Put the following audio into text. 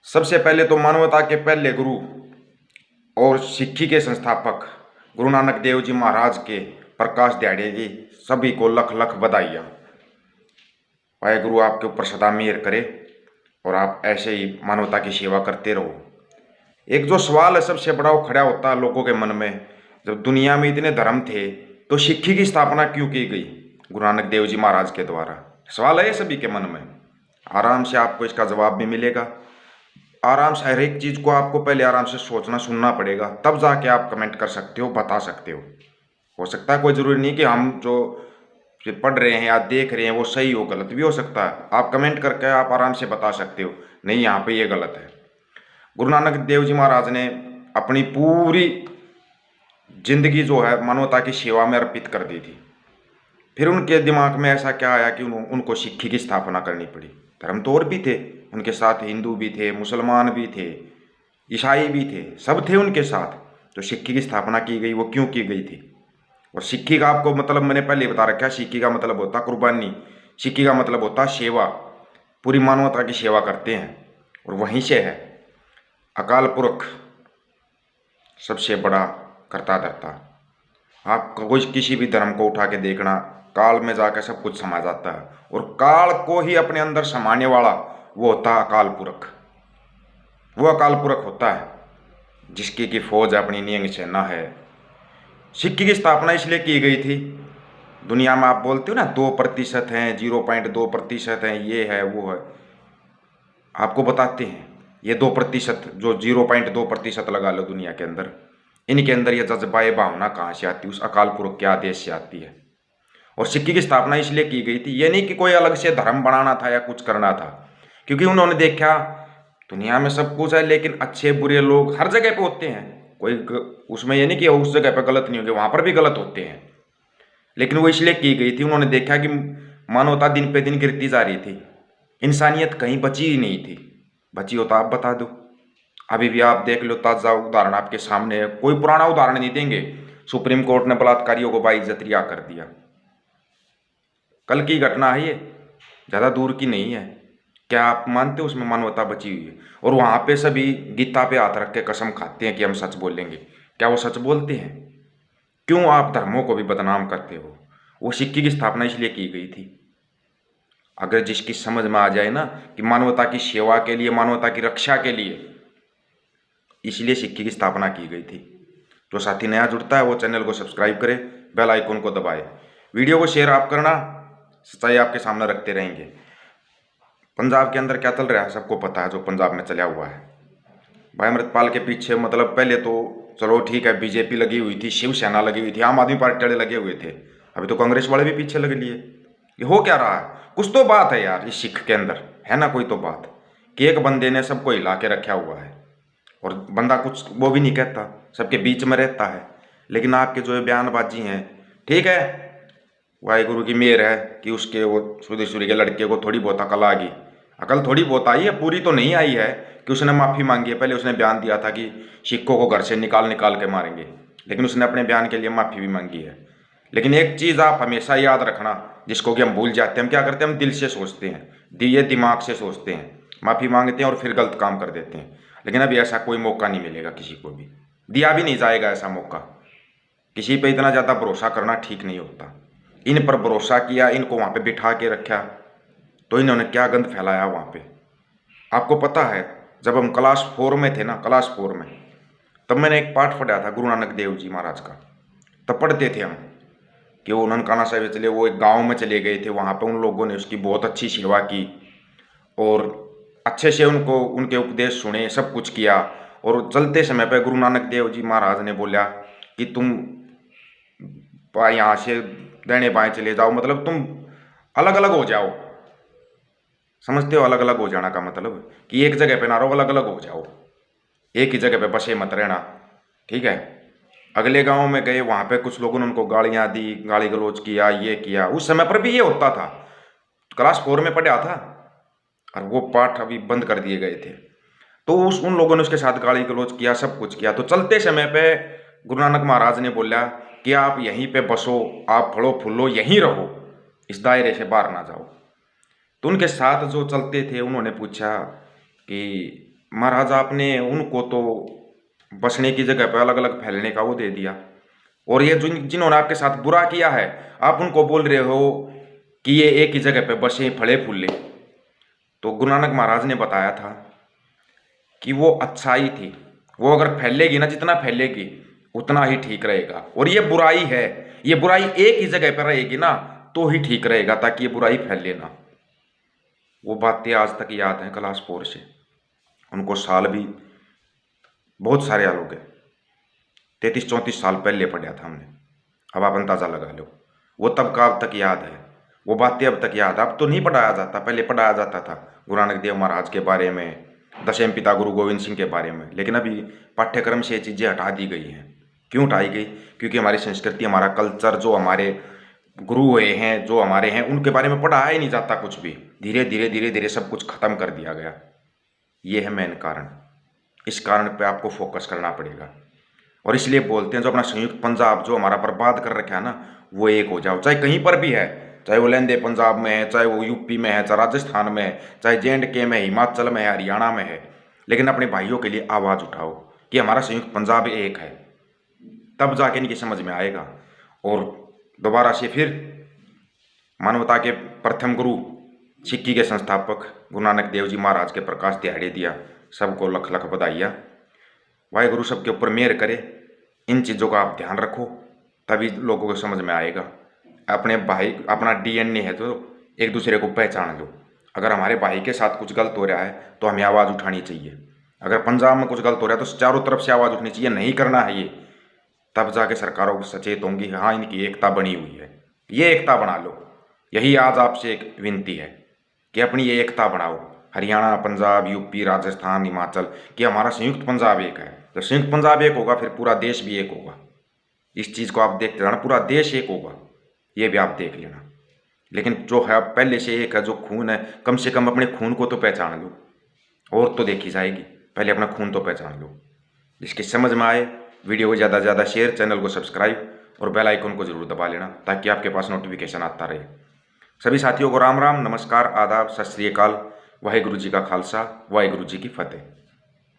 सबसे पहले तो मानवता के पहले गुरु और सिक्खी के संस्थापक गुरु नानक देव जी महाराज के प्रकाश दिहाड़े की सभी को लख लख बधाइयाँ। वाहेगुरु आपके ऊपर सदा मेहर करे और आप ऐसे ही मानवता की सेवा करते रहो। एक जो सवाल है सबसे बड़ा वो खड़ा होता है लोगों के मन में, जब दुनिया में इतने धर्म थे तो सिक्खी की स्थापना क्यों की गई गुरु नानक देव जी महाराज के द्वारा? सवाल है सभी के मन में। आराम से आपको इसका जवाब भी मिलेगा। आराम से हर एक चीज़ को आपको पहले आराम से सोचना सुनना पड़ेगा, तब जाके आप कमेंट कर सकते हो, बता सकते हो सकता है कोई ज़रूरी नहीं कि हम जो पढ़ रहे हैं या देख रहे हैं वो सही हो, गलत भी हो सकता है। आप कमेंट करके आप आराम से बता सकते हो, नहीं यहाँ पे ये गलत है। गुरु नानक देव जी महाराज ने अपनी पूरी जिंदगी जो है मानवता की सेवा में अर्पित कर दी थी। फिर उनके दिमाग में ऐसा क्या आया कि उनको सिक्खी की स्थापना करनी पड़ी? धर्म तो और भी थे उनके साथ, हिंदू भी थे, मुसलमान भी थे, ईसाई भी थे, सब थे उनके साथ। तो सिक्खी की स्थापना की गई, वो क्यों की गई थी? और सिक्खी का आपको मतलब मैंने पहले बता रखा है, सिक्खी का मतलब होता कुर्बानी, सिक्खी का मतलब होता सेवा, पूरी मानवता की सेवा करते हैं। और वहीं से है अकाल पुरख सबसे बड़ा करता धरता। आप कोई किसी भी धर्म को उठा के देखना, काल में जाकर सब कुछ समा जाता है, और काल को ही अपने अंदर समाने वाला वो होता है अकाल पुरख। वो अकाल पुरख होता है जिसकी की फौज अपनी नियंग सेना है। सिक्खी की स्थापना इसलिए की गई थी, दुनिया में आप बोलते हो ना 2% हैं, 0.2% हैं, ये है वो है, आपको बताते हैं ये 2% जो 0.2% लगा लो दुनिया के अंदर, इनके अंदर ये जज्बाए भावना कहाँ से आती है? उस अकाल पुरख के आदेश से आती है। और सिक्खी की स्थापना इसलिए की गई थी, ये नहीं कि कोई अलग से धर्म बनाना था या कुछ करना था, क्योंकि उन्होंने देखा दुनिया में सब कुछ है लेकिन अच्छे बुरे लोग हर जगह पे होते हैं। उसमें ये नहीं कि उस जगह पे गलत नहीं होंगे, वहाँ पर भी गलत होते हैं, लेकिन वो इसलिए की गई थी। उन्होंने देखा कि मानवता दिन पे दिन गिरती जा रही थी, इंसानियत कहीं बची ही नहीं थी। बची हो तो आप बता दो। अभी भी आप देख लो, ताज़ा उदाहरण आपके सामने है, कोई पुराना उदाहरण नहीं देंगे। सुप्रीम कोर्ट ने बलात्कारियों को बाइज्जत रिहा कर दिया, कल की घटना है ये, ज़्यादा दूर की नहीं है। क्या आप मानते हो उसमें मानवता बची हुई है? और वहाँ पे सभी गीता पे हाथ रख के कसम खाते हैं कि हम सच बोलेंगे। क्या वो सच बोलते हैं? क्यों आप धर्मों को भी बदनाम करते हो? वो सिक्खी की स्थापना इसलिए की गई थी, अगर जिसकी समझ में आ जाए ना कि मानवता की सेवा के लिए, मानवता की रक्षा के लिए, इसलिए सिक्खी की स्थापना की गई थी। जो साथी नया जुड़ता है वो चैनल को सब्सक्राइब करे, बेल आइकन को दबाए, वीडियो को शेयर आप करना, सच्चाई आपके सामने रखते रहेंगे। पंजाब के अंदर क्या चल रहा है सबको पता है, जो पंजाब में चला हुआ है। भाई अमृतपाल के पीछे मतलब पहले तो चलो ठीक है, बीजेपी लगी हुई थी, शिवसेना लगी हुई थी, आम आदमी पार्टी वाले लगे हुए थे, अभी तो कांग्रेस वाले भी पीछे लग लिए। ये हो क्या रहा है? कुछ तो बात है यार इस सिख के अंदर, है ना कोई तो बात, कि एक बंदे ने सबको हिला के रखा हुआ है और बंदा कुछ वो भी नहीं कहता, सबके बीच में रहता है। लेकिन आपके जो बयानबाजी हैं, ठीक है, वाहिगुरु की मेहर है कि उसके वो सुधीर के लड़के को थोड़ी बहुत अकल आ गई। अकल थोड़ी बहुत आई है, पूरी तो नहीं आई है कि उसने माफ़ी मांगी है। पहले उसने बयान दिया था कि सिक्कों को घर से निकाल निकाल के मारेंगे, लेकिन उसने अपने बयान के लिए माफ़ी भी मांगी है। लेकिन एक चीज़ आप हमेशा याद रखना, जिसको कि हम भूल जाते हैं, हम क्या करते हैं, हम दिल से सोचते हैं, ये दिमाग से सोचते हैं, माफ़ी मांगते हैं और फिर गलत काम कर देते हैं। लेकिन अभी ऐसा कोई मौका नहीं मिलेगा, किसी को भी दिया भी नहीं जाएगा ऐसा मौका। किसी पे इतना ज़्यादा भरोसा करना ठीक नहीं होता। इन पर भरोसा किया, इनको वहाँ पे बिठा के रखा, तो इन्होंने क्या गंद फैलाया वहाँ पे। आपको पता है जब हम क्लास 4 में थे ना, क्लास 4 में, तब मैंने एक पाठ पढ़ा था गुरु नानक देव जी महाराज का। तब पढ़ते थे हम कि वो ननकाना साहिब चले, वो एक गांव में चले गए थे, वहाँ पे उन लोगों ने उसकी बहुत अच्छी सेवा की और अच्छे से उनको उनके उपदेश सुने, सब कुछ किया। और चलते समय पे गुरु नानक देव जी महाराज ने बोला कि तुम यहाँ से दाहिने बाएं चले जाओ, मतलब तुम अलग अलग हो जाओ। समझते हो अलग अलग हो जाना का मतलब? कि एक जगह पे ना रहो, अलग अलग हो जाओ, एक ही जगह पे बसे मत रहना, ठीक है। अगले गांव में गए, वहां पे कुछ लोगों ने उनको गालियां दी, गाली गलौज किया, ये किया। उस समय पर भी ये होता था, क्लास 4 में पढ़ा था, और वो पाठ अभी बंद कर दिए गए थे। तो उन लोगों ने उसके साथ गाली गलौज किया, सब कुछ किया। तो चलते समय पे गुरु नानक महाराज ने बोला कि आप यहीं पे बसो, आप फलो फूलो, यहीं रहो, इस दायरे से बाहर ना जाओ। तो उनके साथ जो चलते थे उन्होंने पूछा कि महाराज आपने उनको तो बसने की जगह पर अलग अलग फैलने का वो दे दिया, और ये जिन्होंने आपके साथ बुरा किया है आप उनको बोल रहे हो कि ये एक ही जगह पे बसे फले फूले। तो गुरु नानक महाराज ने बताया था कि वो अच्छाई थी, वो अगर फैलेगी ना, जितना फैलेगी उतना ही ठीक रहेगा, और ये बुराई है, ये बुराई एक ही जगह पर रहेगी ना तो ही ठीक रहेगा, ताकि ये बुराई फैले ना। वो बातें आज तक याद हैं क्लास 4 से, उनको साल भी बहुत सारे याद हो गए, 33-34 साल पहले पढ़ा था हमने। अब आप अंदाजा लगा लो, वो तब का अब तक याद है, वो बातें अब तक याद। अब तो नहीं पढ़ाया जाता, पहले पढ़ाया जाता था गुरु नानक देव महाराज के बारे में, दशम पिता गुरु गोविंद सिंह के बारे में, लेकिन अभी पाठ्यक्रम से ये चीज़ें हटा दी गई हैं। क्यों हटाई गई? क्योंकि हमारी संस्कृति, हमारा कल्चर, जो हमारे गुरु हुए हैं, जो हमारे हैं, उनके बारे में पढ़ाया ही नहीं जाता कुछ भी। धीरे धीरे धीरे धीरे सब कुछ खत्म कर दिया गया। ये है मेन कारण। इस कारण पे आपको फोकस करना पड़ेगा, और इसलिए बोलते हैं जो अपना संयुक्त पंजाब जो हमारा बर्बाद कर रखा है ना, वो एक हो जाओ, चाहे कहीं पर भी है, चाहे वो लहंदे पंजाब में है, चाहे वो यूपी में है, चाहे राजस्थान में है, चाहे JNK में, हिमाचल में है, हरियाणा में है, लेकिन अपने भाइयों के लिए आवाज़ उठाओ कि हमारा संयुक्त पंजाब एक है, तब जाके इनकी समझ में आएगा। और दोबारा से फिर मानवता के प्रथम गुरु, सिक्की के संस्थापक गुरु नानक देव जी महाराज के प्रकाश दिहाड़े दिया, सबको लख लख बधाइयाँ। वाहेगुरु सबके ऊपर मेहर करे। इन चीज़ों का आप ध्यान रखो, तभी लोगों को समझ में आएगा। अपने भाई, अपना DNA है तो एक दूसरे को पहचान लो। अगर हमारे भाई के साथ कुछ गलत हो रहा है तो हमें आवाज़ उठानी चाहिए। अगर पंजाब में कुछ गलत हो रहा है तो चारों तरफ से आवाज़ उठनी चाहिए, नहीं करना है ये, तब जाके सरकारों को सचेत होंगी, हाँ इनकी एकता बनी हुई है। ये एकता बना लो, यही आज आपसे एक विनती है कि अपनी ये एकता बनाओ। हरियाणा, पंजाब, यूपी, राजस्थान, हिमाचल, कि हमारा संयुक्त पंजाब एक है। जब संयुक्त पंजाब एक होगा फिर पूरा देश भी एक होगा। इस चीज़ को आप देखते रहना, पूरा देश एक होगा, ये भी आप देख लेना। लेकिन जो है पहले से एक है, जो खून है, कम से कम अपने खून को तो पहचान लो, और तो देखी जाएगी, पहले अपना खून तो पहचान लो। जिसकी समझ में आए वीडियो को ज़्यादा से ज़्यादा शेयर, चैनल को सब्सक्राइब और बेल आइकन को जरूर दबा लेना, ताकि आपके पास नोटिफिकेशन आता रहे। सभी साथियों को राम राम, नमस्कार, आदाब, सत श्री अकाल। वाहेगुरु जी का खालसा, वाहेगुरु जी की फतेह।